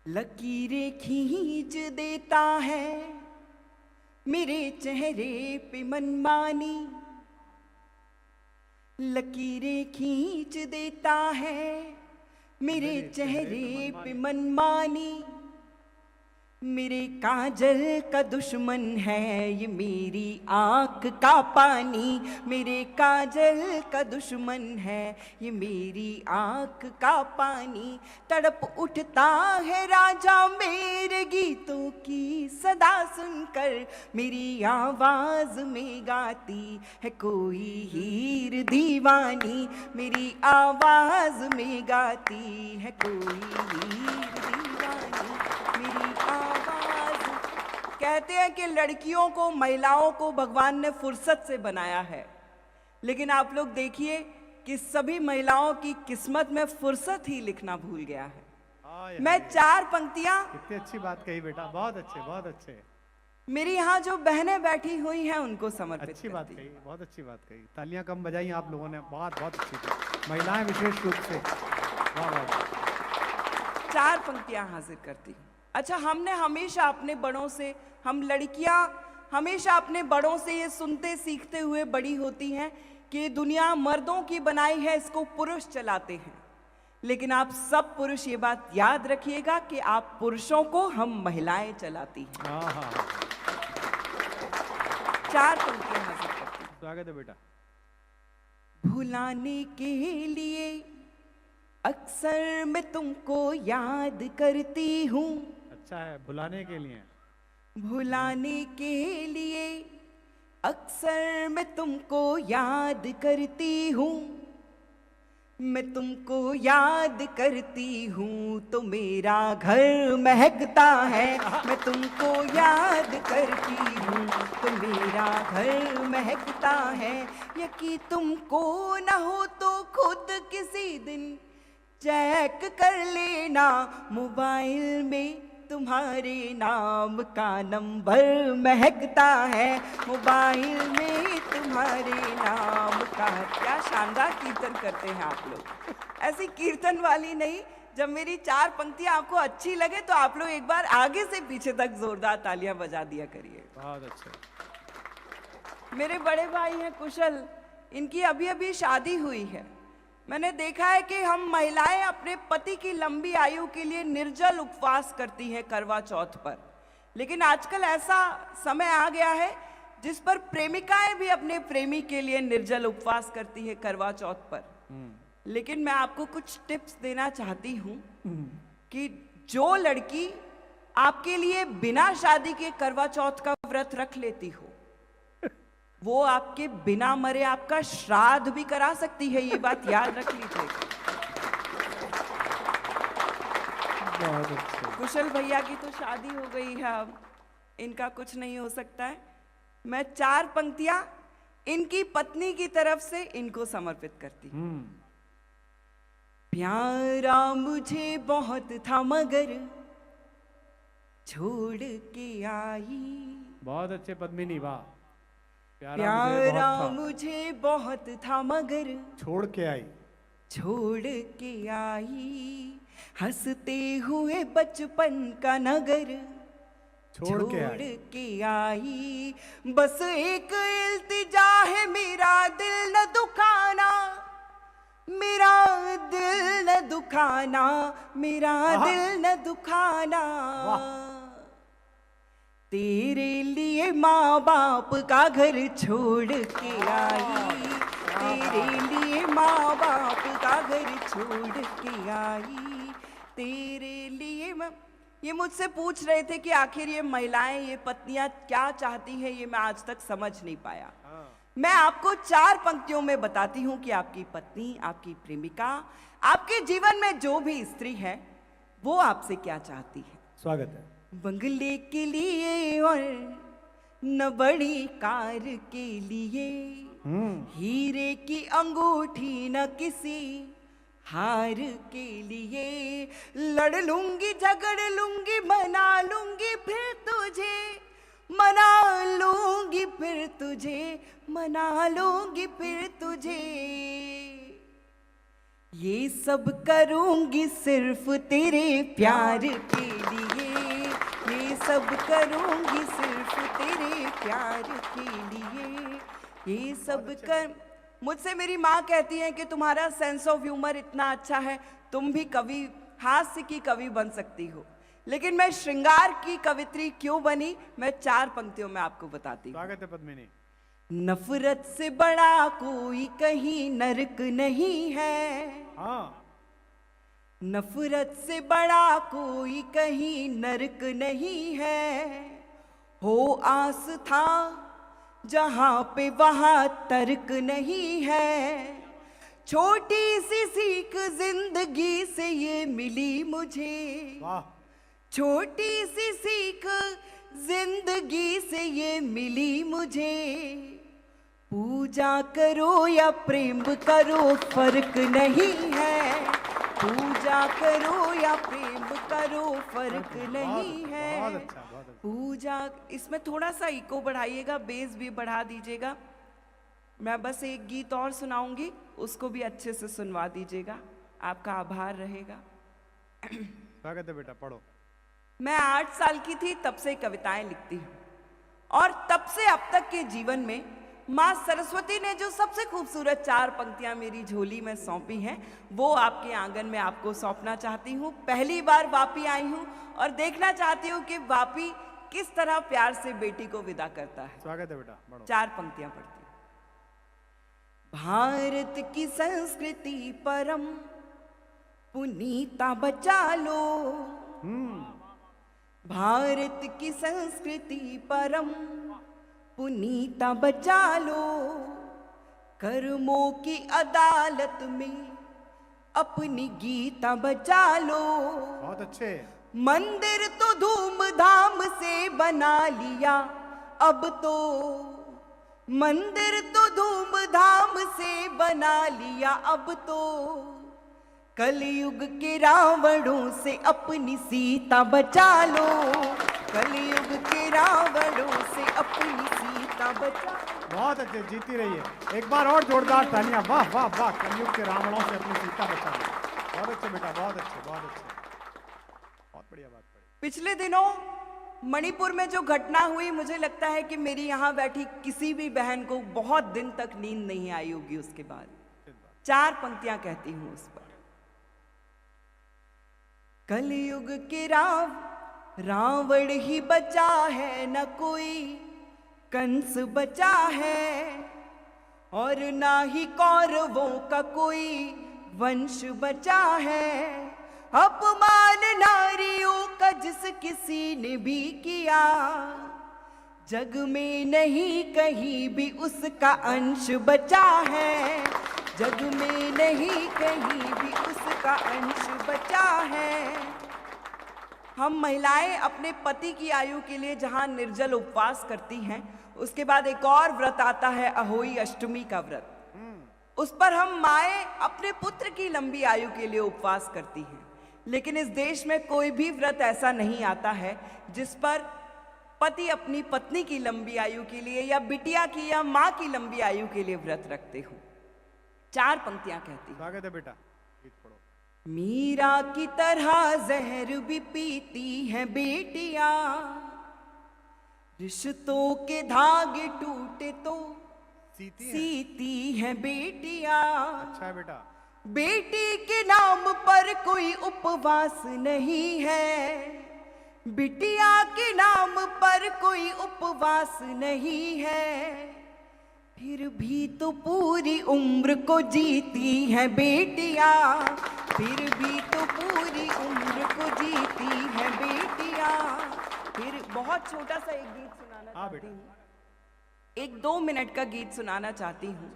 लकीरें खींच देता है मेरे चेहरे पे मनमानी, लकीरें खींच देता है मेरे चेहरे पे मनमानी। मेरे काजल का दुश्मन है ये मेरी आँख का पानी, मेरे काजल का दुश्मन है ये मेरी आँख का पानी। तड़प उठता है राजा मेरे गीतों की सदा सुनकर, मेरी आवाज में गाती है कोई हीर दीवानी, मेरी आवाज में गाती है कोई हीर दीवानी, मेरी आवाज। कहते हैं कि लड़कियों को, महिलाओं को भगवान ने फुर्सत से बनाया है, लेकिन आप लोग देखिए कि सभी महिलाओं की किस्मत में फुर्सत ही लिखना भूल गया है। मैं 4 पंक्तियां, कितनी अच्छी बात कही बेटा, बहुत अच्छे बहुत अच्छे। मेरी यहाँ जो बहनें बैठी हुई हैं उनको समर्पित अच्छी बात करती कही, बहुत अच्छी बात कही। तालियां कम बजाई आप लोगों ने, बहुत बहुत अच्छी थी, महिलाएं विशेष रूप से। वाह वाह। 4 पंक्तियां हाजिर करती हूँ। अच्छा, हमने हमेशा अपने बड़ों से, हम लड़कियां हमेशा अपने बड़ों से ये सुनते सीखते हुए बड़ी होती हैं कि दुनिया मर्दों की बनाई है, इसको पुरुष चलाते हैं। लेकिन आप सब पुरुष ये बात याद रखिएगा कि आप पुरुषों को हम महिलाएं चलाती हैं। 4 पंक्तियां हाजिर करती हूँ। स्वागत है बेटा। भुलाने के लिए अक्सर मैं तुमको याद करती हूँ। अच्छा है, भुलाने के लिए। भुलाने के लिए अक्सर मैं तुमको याद करती हूँ, मैं तुमको याद करती हूँ तो मेरा घर महकता है, मैं तुमको याद करती हूँ तो मेरा घर महकता है। यकीन तुमको न हो तो खुद किसी दिन चेक कर लेना, मोबाइल में तुम्हारे नाम का नंबर महकता है, मोबाइल में तुम्हारे नाम का। क्या शानदार कीर्तन करते हैं आप लोग। ऐसी कीर्तन वाली नहीं, जब मेरी 4 पंक्तियां आपको अच्छी लगे तो आप लोग एक बार आगे से पीछे तक जोरदार तालियां बजा दिया करिए। बहुत अच्छा। मेरे बड़े भाई हैं कुशल, इनकी अभी अभी शादी हुई है। मैंने देखा है कि हम महिलाएं अपने पति की लंबी आयु के लिए निर्जल उपवास करती हैं करवा चौथ पर, लेकिन आजकल ऐसा समय आ गया है जिस पर प्रेमिकाएं भी अपने प्रेमी के लिए निर्जल उपवास करती हैं करवा चौथ पर। लेकिन मैं आपको कुछ टिप्स देना चाहती हूँ कि जो लड़की आपके लिए बिना शादी के करवा चौथ का व्रत रख लेती हो, वो आपके बिना मरे आपका श्राद्ध भी करा सकती है, ये बात याद रख लीजिएगा। कुशल भैया की तो शादी हो गई है, अब इनका कुछ नहीं हो सकता है। मैं 4 पंक्तियां इनकी पत्नी की तरफ से इनको समर्पित करती हूँ। प्यारा मुझे बहुत था मगर छोड़ के आई। बहुत अच्छे पद्मिनी, वाह। प्यारा मुझे बहुत था मगर छोड़ के आई, छोड़ के आई, हंसते हुए बचपन का नगर छोड़ के आई। बस एक इल्तिजा है मेरा दिल न दुखाना, मेरा दिल न दुखाना, मेरा दिल न दुखाना। तेरे लिए माँ बाप का घर छोड़ के आई, तेरे लिए माँ बाप का घर छोड़ के आई, तेरे लिए। ये मुझसे पूछ रहे थे कि आखिर ये महिलाएं, ये पत्नियां क्या चाहती हैं, ये मैं आज तक समझ नहीं पाया। मैं आपको 4 पंक्तियों में बताती हूँ कि आपकी पत्नी, आपकी प्रेमिका, आपके जीवन में जो भी स्त्री है, वो आपसे क्या चाहती है। स्वागत है। बंगले के लिए और न बड़ी कार के लिए, हीरे की अंगूठी न किसी हार के लिए, लड़ लूंगी झगड़ लूंगी मना लूंगी फिर तुझे, मना लूंगी फिर तुझे, मना लूंगी फिर तुझे। ये सब करूंगी सिर्फ तेरे प्यार के लिए, ये सब करूंगी सिर्फ तेरे प्यार के लिए, ये सब कर। मुझसे मेरी माँ कहती है कि तुम्हारा सेंस ऑफ ह्यूमर इतना अच्छा है, तुम भी कवि, हास्य की कवि बन सकती हो। लेकिन मैं श्रृंगार की कवित्री क्यों बनी, मैं 4 पंक्तियों में आपको बताती हूँ। स्वागत है पद्मिनी। नफरत से बड़ा कोई कहीं नरक नहीं है, हाँ, नफरत से बड़ा कोई कहीं नरक नहीं है, हो आस्था जहां पे वहां तर्क नहीं है, छोटी सी सीख जिंदगी से ये मिली मुझे, वाह, छोटी सी सीख जिंदगी से ये मिली मुझे, पूजा करो या प्रेम करो फर्क नहीं है, पूजा करो या प्रेम करो फर्क नहीं है, बहुत अच्छा, बहुत अच्छा। पूजा। इसमें थोड़ा सा इको बढ़ाइएगा, बेस भी बढ़ा दीजिएगा। मैं बस एक गीत और सुनाऊंगी, उसको भी अच्छे से सुनवा दीजिएगा, आपका आभार रहेगा। स्वागत है बेटा, पढ़ो। मैं 8 साल की थी तब से कविताएं लिखती हूँ, और तब से अब तक के जीवन में माँ सरस्वती ने जो सबसे खूबसूरत 4 पंक्तियां मेरी झोली में सौंपी हैं, वो आपके आंगन में आपको सौंपना चाहती हूँ। पहली बार वापी आई हूँ और देखना चाहती हूँ कि वापी किस तरह प्यार से बेटी को विदा करता है। स्वागत है बेटा, पढ़ो। 4 पंक्तियां पढ़ती हूँ। भारत की संस्कृति परम पुनीता बचा लो, भारत की संस्कृति परम पुनीता बचा लो, कर्मों की अदालत में अपनी गीता बचा लो, बहुत अच्छे। मंदिर तो धूमधाम से बना लिया, अब तो मंदिर तो धूमधाम से बना लिया, अब तो कलयुग के रावणों से अपनी सीता बचा लो, कलयुग के रावणों से अपनी सीता बचा। बहुत अच्छे, जीती रही है। एक बार और जोरदार तालियां। वाह वाह वाह, कलयुग के रावणों से अपनी सीता बचा लो। बहुत अच्छे बेटा, बहुत अच्छे, बहुत अच्छे, बहुत बढ़िया बात पड़ी। पिछले दिनों मणिपुर में जो घटना हुई, मुझे लगता है कि मेरी यहाँ बैठी किसी भी बहन को बहुत दिन तक नींद नहीं आई होगी। उसके बाद 4 पंक्तियां कहती हूं उस पर। कलयुग के रावण ही बचा है, न कोई कंस बचा है, और ना ही कौरवों का कोई वंश बचा है, अपमान नारियों का जिस किसी ने भी किया, जग में नहीं कहीं भी उसका अंश बचा है, जग में नहीं कहीं भी उसका अंश बचा है। हम महिलाएं अपने पति की आयु के लिए जहां निर्जल उपवास करती हैं, उसके बाद एक और व्रत आता है अहोई अष्टमी का व्रत। उस पर हम माएं अपने पुत्र की लंबी आयु के लिए उपवास करती हैं। लेकिन इस देश में कोई भी व्रत ऐसा नहीं आता है जिस पर पति अपनी पत्नी की लंबी आयु के लिए या बिटिया की या माँ की लंबी आयु के लिए व्रत रखते हो। 4 पंक्तियां कहती हैं। स्वागत है बेटा, गीत पढ़ो। मीरा की तरह जहर भी पीती हैं बेटियां, रिश्तों के धागे टूटे तो सीती हैं बेटियां। अच्छा है बेटा। बेटी के नाम पर कोई उपवास नहीं है, बिटिया के नाम पर कोई उपवास नहीं है, फिर भी तो पूरी उम्र को जीती है बेटियां, फिर भी तो पूरी उम्र को जीती है बेटियां। फिर बहुत छोटा सा एक गीत सुनाना चाहती हूँ, 1-2 मिनट का गीत सुनाना चाहती हूँ।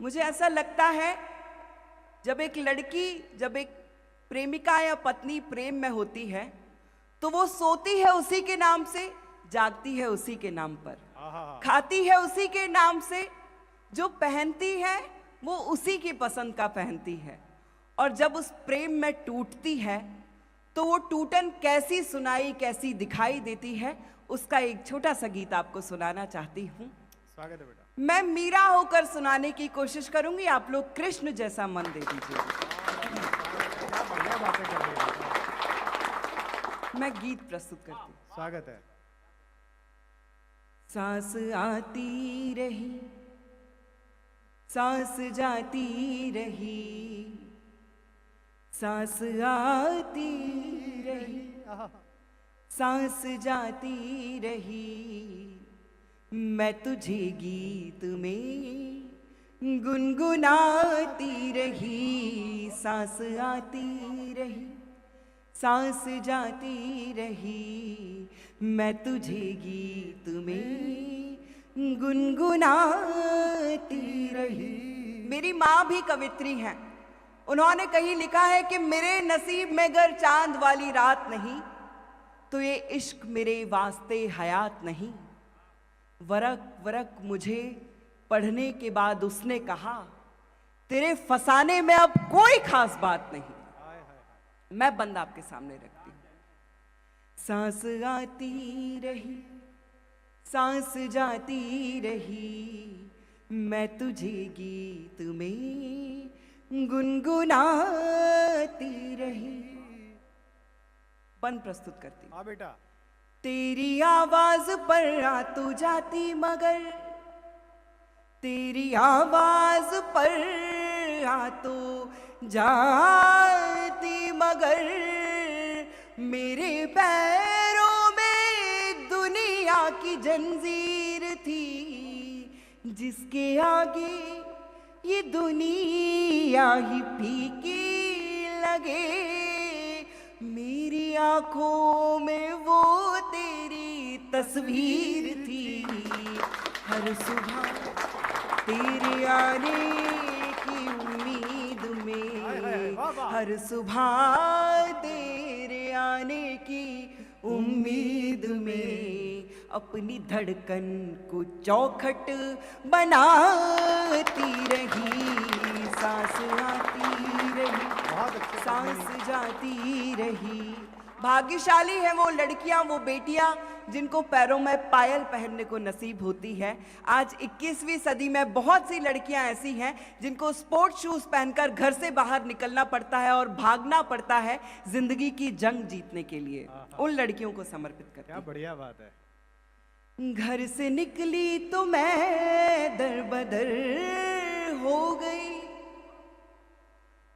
मुझे ऐसा लगता है जब एक प्रेमिका या पत्नी प्रेम में होती है तो वो सोती है उसी के नाम से, जागती है उसी के नाम पर, खाती है उसी के नाम से, जो पहनती है वो उसी की पसंद का पहनती है। और जब उस प्रेम में टूटती है तो वो टूटन कैसी सुनाई कैसी दिखाई देती है, उसका एक छोटा सा गीत आपको सुनाना चाहती हूँ। स्वागत है बेटा। मैं मीरा होकर सुनाने की कोशिश करूंगी, आप लोग कृष्ण जैसा मन दे दीजिए। क्या बातें कर रही है। मैं गीत प्रस्तुत करती हूँ। स्वागत है। सांस आती रही, सांस जाती रही, सांस आती रही, सांस जाती रही, मैं तुझे गीत में गुनगुनाती रही। सांस आती रही, सांस जाती रही, मैं तुझे गीत में गुनगुनाती रही। मेरी माँ भी कवित्री हैं। उन्होंने कहीं लिखा है कि मेरे नसीब में अगर चांद वाली रात नहीं तो ये इश्क मेरे वास्ते हयात नहीं। वरक वरक मुझे पढ़ने के बाद उसने कहा, तेरे फसाने में अब कोई खास बात नहीं। मैं बंद आपके सामने रखती हूँ। सांस आती रही, सांस जाती रही, मैं तुझे गीत में गुनगुनाती रही। बंद प्रस्तुत करती हूँ। हाँ बेटा। तेरी आवाज पर आ तू जाती मगर, तेरी आवाज पर आ तो जाती मगर, मेरे पैरों में दुनिया की जंजीर थी, जिसके आगे ये दुनिया ही फीकी लगे। मेरी आंखों में वो तेरी तस्वीर थी, हर सुबह तेरे आने की उम्मीद में, हर सुबह तेरे आने की उम्मीद में, अपनी धड़कन को चौखट बनाती रही। सांस आती रही, सांस जाती रही। भाग्यशाली है वो लड़कियां, वो बेटियां जिनको पैरों में पायल पहनने को नसीब होती है। आज 21वीं सदी में बहुत सी लड़कियां ऐसी हैं जिनको स्पोर्ट्स शूज पहनकर घर से बाहर निकलना पड़ता है और भागना पड़ता है जिंदगी की जंग जीतने के लिए। उन लड़कियों को समर्पित करती हूं। क्या बढ़िया बात है। घर से निकली तो मैं दर बदर हो गई,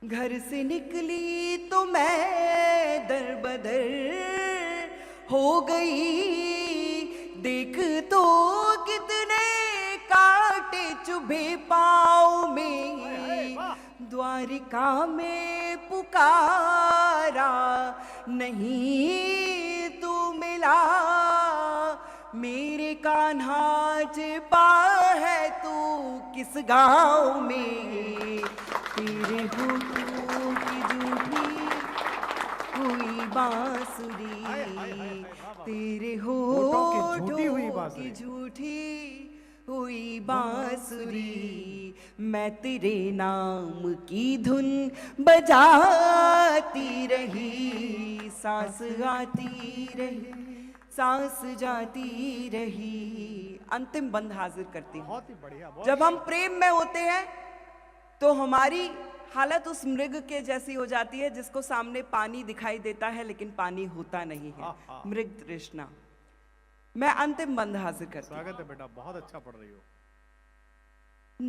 घर से निकली तो मैं दर बदर हो गई। देख तो कितने कांटे चुभे पाँव में, द्वारिका में पुकारा नहीं तू मिला। मेरे कान्हा छिपा है तू किस गाँव में, तेरे होठों की झूठी हुई बांसुरी, तेरे होठों की झूठी हुई बांसुरी, मैं तेरे नाम की धुन बजाती रही। सांस आती रही, सांस जाती रही। अंतिम बंद हाजिर करती हूँ। बहुत ही बढ़िया। जब हम प्रेम में होते हैं तो हमारी हालत उस मृग के जैसी हो जाती है जिसको सामने पानी दिखाई देता है लेकिन पानी होता नहीं है। मृग तृष्णा। मैं अंतिम बंद हाजिर करती हूँ। स्वागत है बेटा, बहुत अच्छा पढ़ रही हो।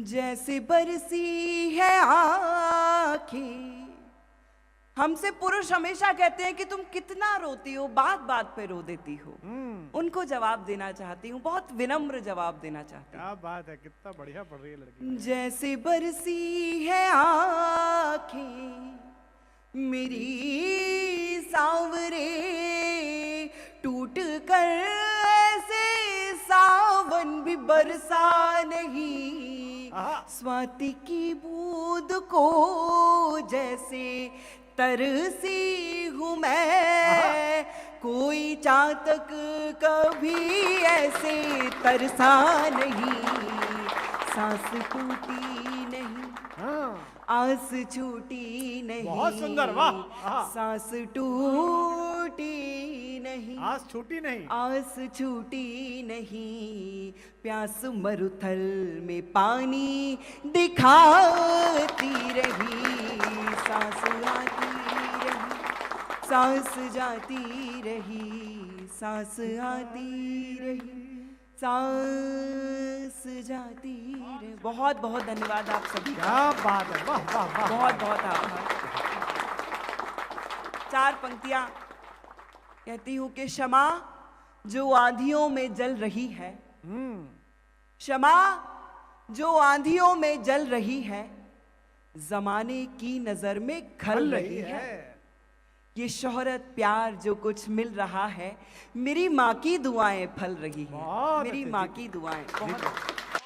जैसे बरसी है आंखें, हमसे पुरुष हमेशा कहते हैं कि तुम कितना रोती हो, बात बात पे रो देती हो। उनको जवाब देना चाहती हूँ, बहुत विनम्र जवाब देना चाहती हूँ। क्या बात है, कितना बढ़िया पढ़ रही है लड़की। जैसे बरसी है आंखें मेरी सांवरे, टूट कर ऐसे सावन भी बरसा नहीं। स्वाति की बूंद को जैसे तरसी हूँ मैं, कोई चातक कभी ऐसे तरसा नहीं। सांस टूटी नहीं, आस छूटी नहीं। बहुत सुंदर, वाह। सांस टूटी नहीं, आस छूटी नहीं, आस छूटी नहीं। प्यास मरुथल में पानी दिखाती रही। सांस आती रही, सांस जाती रही, सांस आती रही, सांस जाती रही। बहुत बहुत धन्यवाद आप सभी का। क्या बात है, वाह वाह वाह। बहुत बहुत आभार। 4 पंक्तियां कहती हूं कि क्षमा जो आंधियों में जल रही है, क्षमा जो आंधियों में जल रही है, जमाने की नजर में खल रही है। ये शोहरत प्यार जो कुछ मिल रहा है, मेरी माँ की दुआएं फल रही हैं। बहुत मेरी अच्छे माँ जी। की दुआएं। बहुत